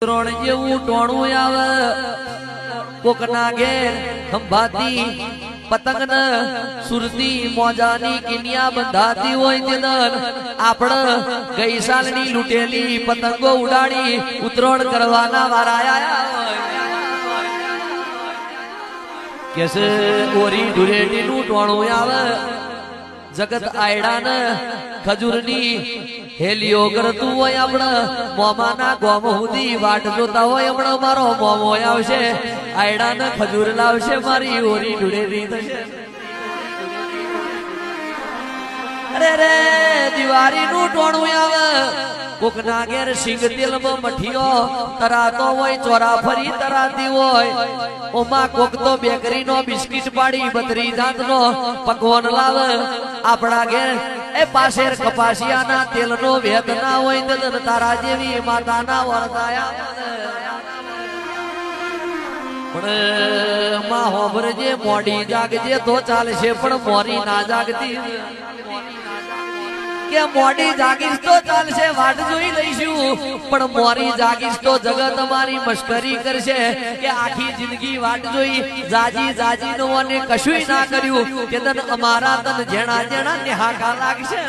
ઉતરોણ જેવું ટોણું આવે કોકના ઘેર ખંભાતી પતંગ ને સુરતી મોજાની કિનિયા બંધાતી હોય તેદન આપણે ગઈ સાલની લૂટેલી પતંગો ઉડાડી ઉતરોણ કરવાના વારા આયા કેસે ઓરી ઢુરેટી નું ટોણું આવે જગત આયડા ને ખજૂરની હેલીઓ કરતું હોય આપણે મોમાના ગોમ સુધી વાટ જોતા હોય હમણાં મારો મોમો આવશે આયડા ને ખજૂર લાવશે મારી ઓરી ઢુરેટી થશે અરે રે દિવાળી નું ટોણું આવે કોકના ઘેર સિંગ તેલમાં મઠીઓ તરાતો હોય ચોરા ફરી તરાતી હોય ઓમાં કોક તો બેકરી નો બિસ્કિટ પાડી બત્રી જાત નો પકવાન લાવે આપણા ઘેર એ પાછેર કપાસિયાના તેલનો વેદ ના હોય તો તારા જેવી માતાના વરદાયા પણ માં હોભરજે મોડી જાગજે તો ચાલશે પણ મોરી ના જાગતી કે મોડી જાગીશ તો ચાલશે વાટ જોઈ લઈશું પણ મોરી જાગીશ તો જગત અમારી મશ્કરી કરશે કે આખી જિંદગી વાટ જોઈ જાજી જાજી નો અને કશું ના કર્યું કે તન અમારા તન જેણા જેણા ને હાકા લાગશે